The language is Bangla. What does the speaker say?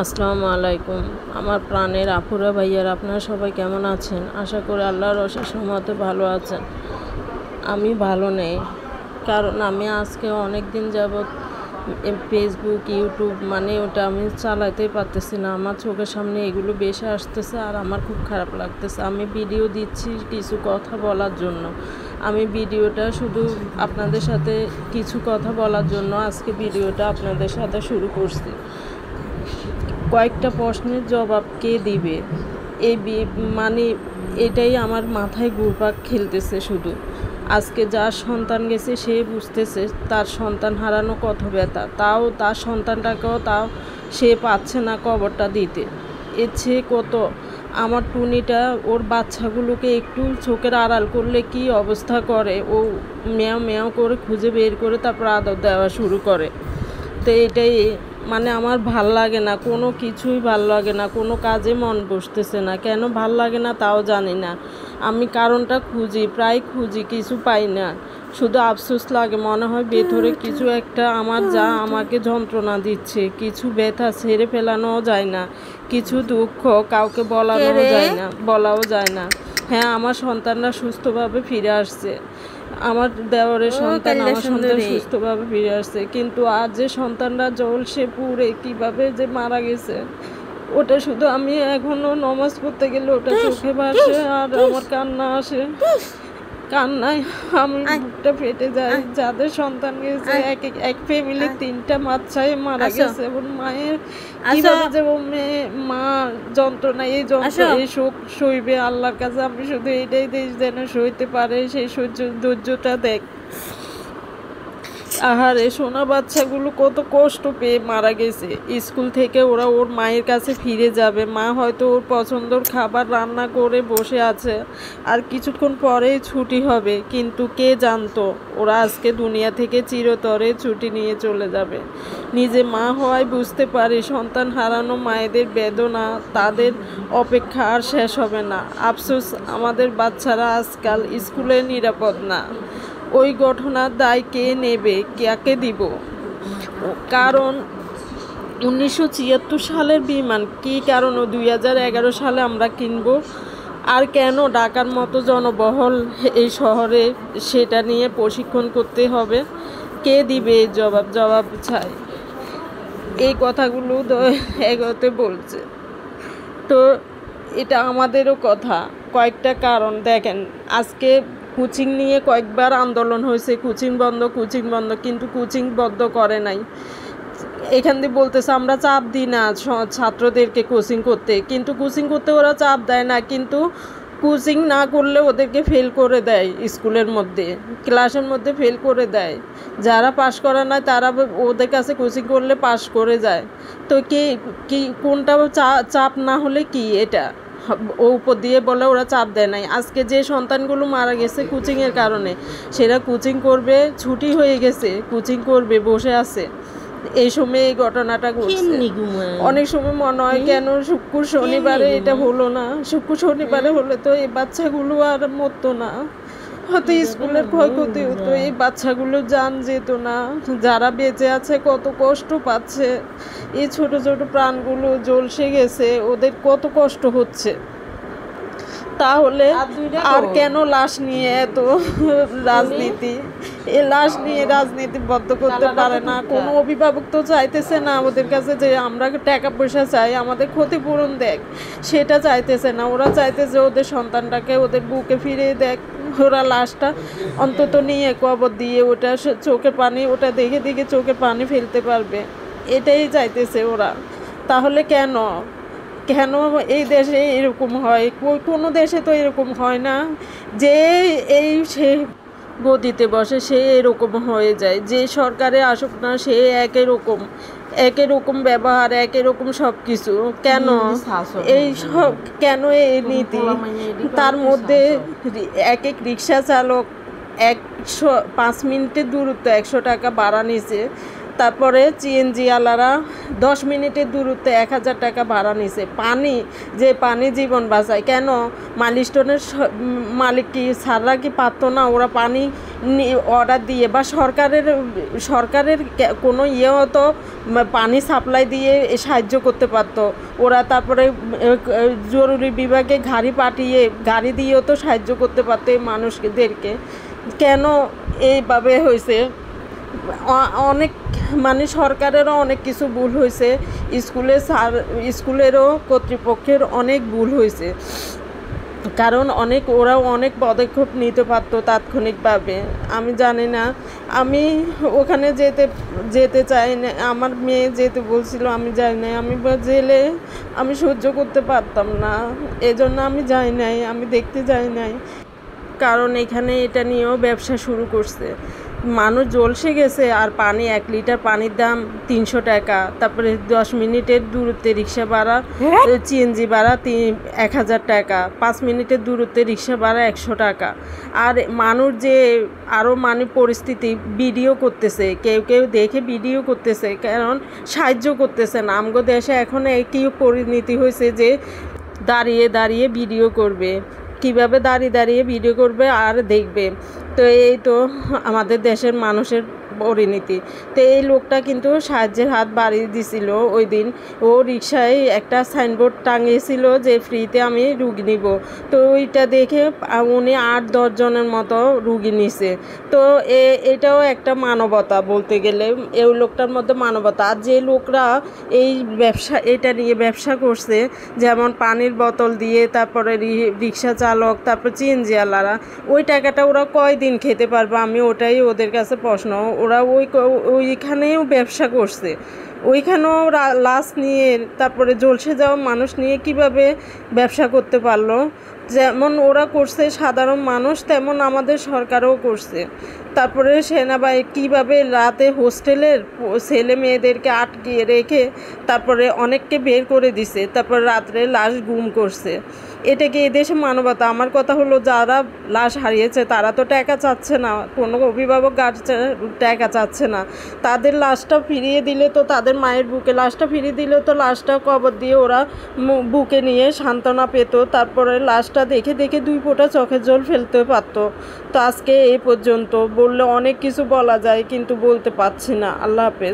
আসসালামু আলাইকুম। আমার প্রাণের আপুরা ভাইয়ারা, আপনারা সবাই কেমন আছেন? আশা করি আল্লাহর অশেষ রহমতে ভালো আছেন। আমি ভালো নেই, কারণ আমি আজকে অনেক দিন যাবৎ ফেসবুক, ইউটিউব ওটা আমি চালাতেই পারতেছি না। আমার চোখের সামনে এগুলো বেশি আসতেছে আর আমার খুব খারাপ লাগতেছে। আমি ভিডিও দিচ্ছি কিছু কথা বলার জন্য। আমি ভিডিওটা শুধু আপনাদের সাথে কিছু কথা বলার জন্য আজকে ভিডিওটা আপনাদের সাথে শুরু করছি। কয়েকটা প্রশ্নের জবাব কে দিবে, এই এটাই আমার মাথায় ঘুরপাক খেলতেছে শুধু। আজকে যার সন্তান গেছে সে বুঝতেছে তার সন্তান হারানো কত ব্যথা, তাও তার সন্তানটাকেও সে পাচ্ছে না কবরটা দিতে। এর চেয়ে কত আমার টুনিটা ওর বাচ্চাগুলোকে একটু চোখের আড়াল করলে কি অবস্থা করে, ও ম্যাও ম্যাও করে খুঁজে বের করে তারপর আদর দেওয়া শুরু করে। তো এটাই আমার ভাল লাগে না, কোনো কিছুই ভাল লাগে না, কোনো কাজে মন বসতেছে না। কেন ভাল লাগে না তাও জানি না। আমি কারণটা প্রায় খুঁজি, কিছু পাই না। শুধু আফসোস লাগে, মনে হয় ভেতরে কিছু একটা আমাকে যন্ত্রণা দিচ্ছে। কিছু ব্যথা ছেড়ে ফেলানোও যায় না, কিছু দুঃখ কাউকে বলাও যায় না। হ্যাঁ, আমার সন্তানরা সুস্থভাবে ফিরে আসছে, আমার দেওরের সন্তান সুস্থভাবে ফিরে আসছে, কিন্তু আজ যে সন্তানরা জ্বলসে পুড়ে কিভাবে যে মারা গেছে, ওটা শুধু আমি এখনো নমাজ পড়তে গেলে ওটা চোখে ভাসে আর আমার কান্না আসে। কান্নায় আমি বুকটা ফেটে যায়। যাদের সন্তান গেছে, এক ফ্যামিলি 3টা বাচ্চাই মারা গেছে, এবং মায়ের কিভাবে যে মা যন্ত্রণা এই শোক সইবে, আল্লাহর কাছে আমি শুধু এটাই দেশ যেন সইতে পারে, সেই ধৈর্যটা দেখ। আহারে, সোনা বাচ্চাগুলো কত কষ্ট পেয়ে মারা গেছে। স্কুল থেকে ওরা ওর মায়ের কাছে ফিরে যাবে, মা হয়তো ওর পছন্দের খাবার রান্না করে বসে আছে, আর কিছুক্ষণ পরেই ছুটি হবে। কিন্তু কে জানতো ওরা আজকে দুনিয়া থেকে চিরতরে ছুটি নিয়ে চলে যাবে। নিজে মা হওয়ায় বুঝতে পারি সন্তান হারানো মায়েদের বেদনা, তাদের অপেক্ষা আর শেষ হবে না। আফসোস, আমাদের বাচ্চারা আজকাল স্কুলে নিরাপদ না। ওই ঘটনার দায় কে নেবে, কাকে দিব? কারণ 1976 সালের বিমান, কী কারণ 2011 সালে আমরা কিনব? আর কেন ঢাকার মতো জনবহুল এই শহরে সেটা নিয়ে প্রশিক্ষণ করতে হবে? কে দিবে এই জবাব চাই। এই কথাগুলো এগোতে বলছে, তো এটা আমাদেরও কথা। কয়েকটা কারণ দেখেন, আজকে কোচিং নিয়ে কয়েকবার আন্দোলন হয়েছে, কোচিং বন্ধ, কিন্তু কোচিং বন্ধ করে নাই। এখান দিয়ে বলতেছে আমরা চাপ দিই না ছাত্রদেরকে কোচিং করতে, কিন্তু কোচিং করতে ওরা চাপ দেয় না, কিন্তু কোচিং না করলে ওদেরকে ফেল করে দেয়, স্কুলের মধ্যে ক্লাসের মধ্যে ফেল করে দেয়। যারা পাশ করা নয় তারা ওদের কাছে কোচিং করলে পাশ করে যায়। তো কি কোনটা চাপ না হলে কি এটা ও উপর দিয়ে বলে ওরা চাপ দেয় নাই? আজকে যে সন্তানগুলো মারা গেছে কোচিংয়ের কারণে, সেটা কোচিং করবে, ছুটি হয়ে গেছে, কোচিং করবে, বসে আছে, এই সময় এই ঘটনাটা ঘটছে। অনেক সময় মনে হয় কেন শুক্র শনিবারে এটা হলো না, শুক্র শনিবারে হলে তো এই বাচ্চাগুলো আর মরতো না, হয়তো স্কুলের ক্ষয়ক্ষতি হতো, এই বাচ্চাগুলো জান যেত না। যারা বেঁচে আছে কত কষ্ট পাচ্ছে, এই ছোট ছোট প্রাণগুলো জ্বলসে গেছে, ওদের কত কষ্ট হচ্ছে। তাহলে আর কেন লাশ নিয়ে এত রাজনীতি? এই লাশ নিয়ে রাজনীতি বন্ধ করতে পারে না? কোনো অভিভাবক তো চাইতেছে না ওদের কাছে যে আমরা টাকা পয়সা চাই, আমাদের ক্ষতিপূরণ দেখ, সেটা চাইতেছে না। ওরা চাইতেছে ওদের সন্তানটাকে ওদের বুকে ফিরিয়ে দেখ, ওরা লাশটা অন্তত নিয়ে কবর দিয়ে ওটা চোখের পানি, ওটা দেখে দেখে চোখে পানি ফেলতে পারবে, এটাই চাইতেছে ওরা। তাহলে কেন এই দেশে এরকম হয়? কোনো দেশে তো এরকম হয় না যে সে গদিতে বসে সে এরকম হয়ে যায়, যে সরকারে আসুক না সে একই রকম ব্যবহার, একই রকম সব কিছু। কেন এই সব, কেন এই নীতি? তার মধ্যে এক রিক্সা চালক 5 মিনিটের দূরত্ব 100 টাকা ভাড়া নিছে, তারপরে সিএনজি আলারা 10 মিনিটের দূরত্বে 1000 টাকা ভাড়া নিছে। পানি, যে পানি জীবন বাঁচায়, কেন মাইলস্টোনের মালিক কি স্যাররা কি পারতো না ওরা পানি অর্ডার দিয়ে, বা সরকারের কোনো হতো পানি সাপ্লাই দিয়ে সাহায্য করতে পারতো ওরা। তারপরে জরুরি বিভাগে গাড়ি দিয়েও তো সাহায্য করতে পারতো এই মানুষদেরকে। কেন এইভাবে হয়েছে? অনেক মানে সরকারেরও অনেক কিছু ভুল হয়েছে, স্কুলেরও কর্তৃপক্ষের অনেক ভুল হয়েছে, কারণ ওরাও অনেক পদক্ষেপ নিতে পারতো তাৎক্ষণিকভাবে। আমি জানি না, আমি ওখানে যেতে চাই না, আমার মেয়ে যেতে বলছিল, আমি যাই নাই। আমি জেলে আমি সহ্য করতে পারতাম না, এজন্য আমি যাই নাই, আমি দেখতে যাই নাই। কারণ এখানে এটা নিয়েও ব্যবসা শুরু করছে, মানুষ জলসে গেছে। আর 1 লিটার পানির দাম 300 টাকা। তারপরে 10 মিনিটের দূরত্বে রিক্সা ভাড়া, সিএনজি ভাড়া 1000 টাকা। 5 মিনিটের দূরত্বে রিক্সা ভাড়া 100 টাকা। আর মানুষ যে আরও পরিস্থিতি ভিডিও করতেছে, কেউ দেখে ভিডিও করতেছে, কারণ সাহায্য করতেছে না। আমগো দেশে এখন একই পরিণতি হয়েছে যে দাঁড়িয়ে দাঁড়িয়ে ভিডিও করবে, কিভাবে দাঁড়িয়ে ভিডিও করবে আর দেখবে। তো এই তো আমাদের দেশের মানুষের পরিণতি। তো এই লোকটা কিন্তু সাহায্যের হাত বাড়িয়ে দিছিল ওই দিন। ও রিক্সায় একটা সাইনবোর্ড টাঙিয়েছিল যে ফ্রিতে আমি রুগী নিব। তো ওইটা দেখে উনি 8-10 জনের মতো রুগী নিছে। তো এটাও একটা মানবতা বলতে গেলে, এই লোকটার মধ্যে মানবতা। আর যে লোকরা এই এটা নিয়ে ব্যবসা করছে, যেমন পানির বোতল দিয়ে, তারপরে রিক্সা চালক, তারপর সিএনজি আলারা, ওই টাকাটা ওরা কয়দিন খেতে পারবে? আমি ওটাই ওদের কাছে প্রশ্ন। ওরা ওইখানেও ব্যবসা করছে, ওইখানেও লাশ নিয়ে, তারপরে জলসে যাওয়া মানুষ নিয়ে কিভাবে ব্যবসা করতে পারলো? যেমন ওরা করছে সাধারণ মানুষ, তেমন আমাদের সরকারও করছে। তারপরে সেনাবাহিনী কীভাবে রাতে হোস্টেলের ছেলে মেয়েদেরকে আটকিয়ে রেখে তারপরে অনেককে বের করে দিছে, তারপর রাত্রে লাশ গুম করছে। এটা কি এদেশে মানবতা? আমার কথা হলো, যারা লাশ হারিয়েছে তারা তো টাকা চাচ্ছে না, কোনো অভিভাবক টাকা চাচ্ছে না। তাদের লাশটা ফিরিয়ে দিলে তো, তাদের মায়ের বুকে লাশটা ফিরিয়ে দিলে তো লাশটা কবর দিয়ে ওরা বুকে নিয়ে সান্ত্বনা পেত, তারপরে লাশটা দেখে 2 ফোঁটা চোখের জল ফেলতে পারতো। তো আজকে এই পর্যন্ত, বললে অনেক কিছু বলা যায় কিন্তু বলতে পারছি না। আল্লাহ হাফেজ।